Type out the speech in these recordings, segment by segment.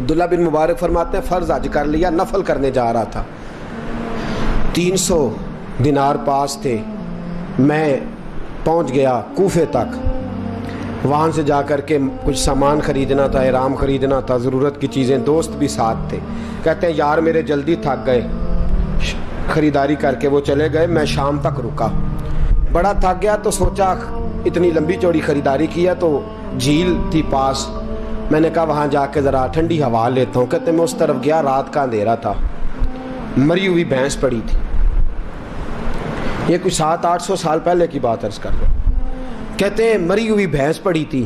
تو عبداللہ بن مبارک فرماتے ہیں فرض حج کر لیا، نفل کرنے جا رہا تھا، 300 دینار پاس تھے، میں پہنچ گیا کوفے تک، وہاں سے جا کر کے کچھ سامان خریدنا تھا، احرام خریدنا تھا، ضرورت کی چیزیں، دوست بھی ساتھ تھے، کہتے ہیں یار میرے جلدی تھک گئے، خریداری کر کے وہ چلے گئے، میں شام تک رکا، بڑا تھک گیا تو سوچا اتنی لمبی چوڑی خریداری کیا تو جھیل تھی پاس، میں نے کہا وہاں جا کے ذرا ٹھنڈی ہوا لیتا ہوں، کہتے ہیں میں اس طرف گیا، رات کا اندھیرا تھا، مری ہوئی بھینس پڑی تھی، یہ کچھ 700-800 سال پہلے کی بات عرض کر رہا ہوں، کہتے ہیں مری ہوئی بھینس پڑی تھی،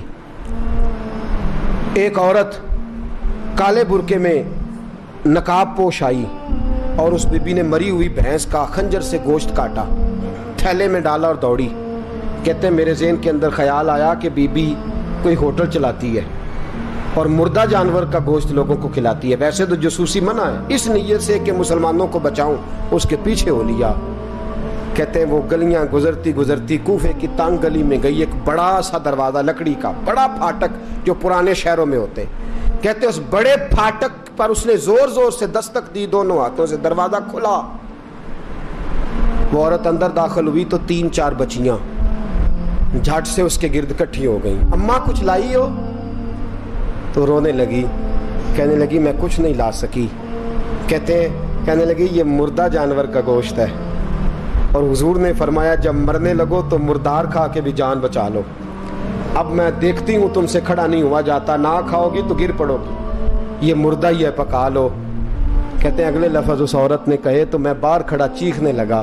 ایک عورت کالے برقعے میں نقاب پوش آئی اور اس بی بی نے مری ہوئی بھینس کا خنجر سے گوشت کاٹا، تھیلے میں ڈالا اور دوڑی، کہتے ہیں میرے ذہن کے اندر خیال آیا کہ بی بی کوئی ہوٹل چلاتی ہے اور مردہ جانور کا گوشت لوگوں کو کھلاتی ہے، ویسے تو جاسوسی منع ہے، اس نیت سے کہ مسلمانوں کو بچاؤں اس کے پیچھے ہو لیا، کہتے ہیں وہ گلیاں گزرتی گزرتی کوفے کی تنگ گلی میں گئی، ایک بڑا سا دروازہ لکڑی کا، بڑا پھاٹک جو پرانے شہروں میں ہوتے ہیں، کہتے ہیں اس بڑے پھاٹک پر اس نے زور زور سے دستک دی، دونوں ہاتھوں سے دروازہ کھلا، وہ عورت اندر داخل ہوئی تو 3-4 بچیاں جھٹ سے اس کے گرد اکٹھی ہو گئیں، اماں کچھ لائی ہو؟ تو رونے لگی، کہنے لگی میں کچھ نہیں لا سکی، کہنے لگی یہ مردہ جانور کا گوشت ہے، اور حضور نے فرمایا جب مرنے لگو تو مردار کھا کے بھی جان بچا لو، اب میں دیکھتی ہوں تم سے کھڑا نہیں ہوا جاتا، نہ کھاؤ گی تو گر پڑو گی، یہ مردہ ہی ہے پکا لو، کہتے ہیں اگلے لفظ اس عورت نے کہے تو میں باہر کھڑا چیخنے لگا،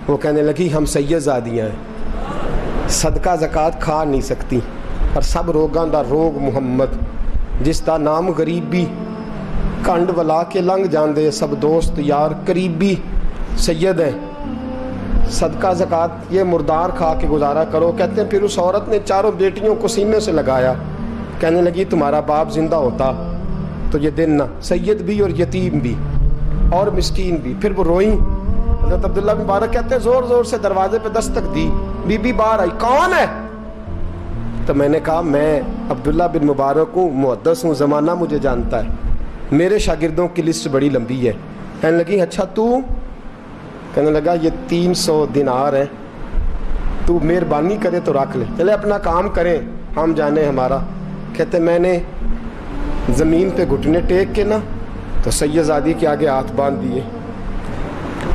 وہ کہنے لگی ہم سید زادیاں ہیں، صدقہ زکوٰۃ کھا نہیں سکتی، اور سب روگاں دا روگ محمد، جس دا نام غریبی، کنڈ ولا کے لنگ جاندے سب دوست یار قریبی، سید ہیں، صدقہ زکوٰۃ یہ مردار کھا کے گزارا کرو، کہتے ہیں پھر اس عورت نے 4 بیٹیوں کو سینے سے لگایا، کہنے لگی تمہارا باپ زندہ ہوتا تو یہ دن نہ، سید بھی اور یتیم بھی اور مسکین بھی، پھر وہ روئیں، حضرت عبداللہ بن مبارک کہتے ہیں زور زور سے دروازے پہ دستک دی، بی بی باہر آئی، کون ہے؟ تو میں نے کہا میں عبداللہ بن مبارک ہوں، محدث ہوں، زمانہ مجھے جانتا ہے، میرے شاگردوں کی لسٹ بڑی لمبی ہے، کہنے لگی اچھا تو؟ کہنے لگا یہ 300 دینار ہیں، تو مہربانی کرے تو رکھ لے، چلے اپنا کام کریں ہم جانے ہمارا، کہتے میں نے زمین پہ گھٹنے ٹیک کے نا تو سید زادی کے آگے ہاتھ باندھ دیے،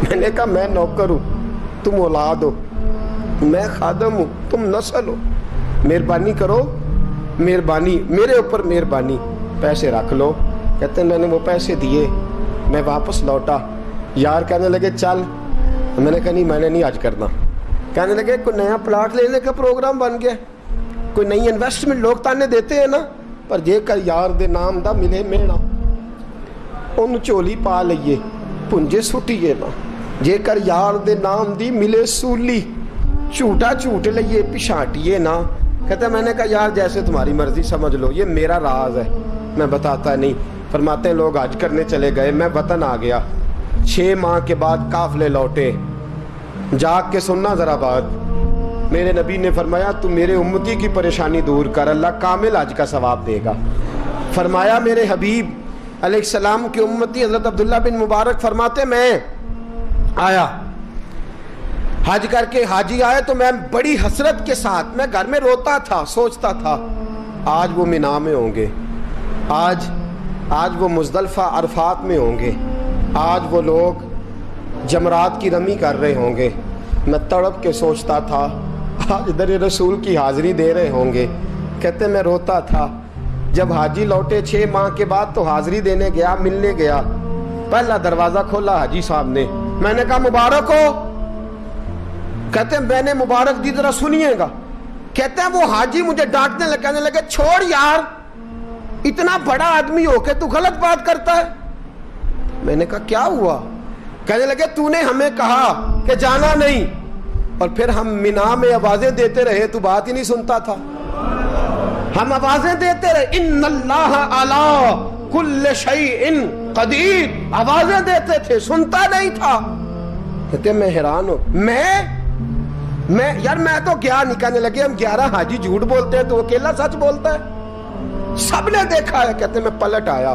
میں نے کہا میں نوکر ہوں تم اولاد ہو، میں خادم ہوں تم نسل ہو، مہربانی کرو، مہربانی میرے اوپر مہربانی، پیسے رکھ لو، کہتے ہیں میں نے وہ پیسے دیے، میں واپس لوٹا، یار کہنے لگے چل، میں نے کہا نہیں میں نے نہیں آج کرنا، کہنے لگے کوئی نیا پلاٹ لینے کا پروگرام بن گیا، کوئی نئی انویسٹمنٹ، لوگ تانے دیتے ہیں نا، پر جے کر یار دے نام دا ملے میڑا، ان چولی پا لئیے پنجے سٹیے نا، جے کر یار دے نام دی ملے سولی، جھوٹا جھوٹ لئیے پچھاٹیے نا، کہتے ہیں میں نے کہا یار جیسے تمہاری مرضی سمجھ لو، یہ میرا راز ہے میں بتاتا نہیں، فرماتے ہیں لوگ حج کرنے چلے گئے، میں وطن آ گیا، 6 ماہ کے بعد قافلے لوٹے، جاگ کے سننا ذرا بات، میرے نبی نے فرمایا تو میرے امتی کی پریشانی دور کر، اللہ کامل حج کا ثواب دے گا، فرمایا میرے حبیب علیہ السلام کی امتی حضرت عبداللہ بن مبارک فرماتے میں آیا حج کر کے، حاجی آئے تو میں بڑی حسرت کے ساتھ، میں گھر میں روتا تھا، سوچتا تھا آج وہ مینا میں ہوں گے، آج وہ مزدلفہ عرفات میں ہوں گے، آج وہ لوگ جمرات کی رمی کر رہے ہوں گے، میں تڑپ کے سوچتا تھا آج در رسول کی حاضری دے رہے ہوں گے، کہتے میں روتا تھا، جب حاجی لوٹے 6 ماہ کے بعد تو حاضری دینے گیا، ملنے گیا، پہلا دروازہ کھولا حاجی صاحب نے، میں نے کہا مبارک ہو، کہتے ہیں میں نے مبارک دی ذرا سنیے گا، کہتے ہیں وہ حاجی مجھے ڈانٹنے لگے، کہنے لگے چھوڑ یار اتنا بڑا آدمی ہو کے تو غلط بات کرتا ہے، میں نے کہا کیا ہوا؟ کہنے لگے تو نے ہمیں کہا کہ جانا نہیں، اور پھر ہم مینا میں آوازیں دیتے رہے، تو بات ہی نہیں سنتا تھا، ہم آوازیں دیتے رہے ان اللہ علی کل شیء قدیر، آوازیں دیتے تھے، سنتا نہیں تھا، کہتے ہیں میں حیران ہوں، میں یار میں تو کیا نہیں، کہنے لگے ہم 11 حاجی جھوٹ بولتے ہیں تو اکیلا سچ بولتا ہے، سب نے دیکھا ہے، کہتے ہیں میں پلٹ آیا،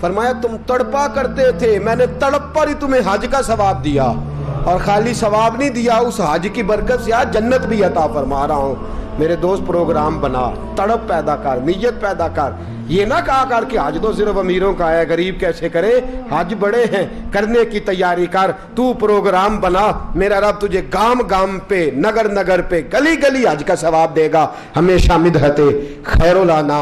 فرمایا تم تڑپا کرتے تھے، میں نے تڑپ پر ہی تمہیں حج کا ثواب دیا، اور خالی ثواب نہیں دیا، اس حج کی برکت سے آج جنت بھی عطا فرما رہا ہوں۔ میرے دوست پروگرام بنا، تڑپ پیدا کر، نیت پیدا کر، یہ نہ کہا کر کہ حج تو صرف امیروں کا ہے، غریب کیسے کرے، حج بڑے ہیں، کرنے کی تیاری کر، تو پروگرام بنا، میرا رب تجھے گام گام پہ، نگر نگر پہ، گلی گلی حج کا ثواب دے گا۔ ہمیشہ مدحت خیر الانام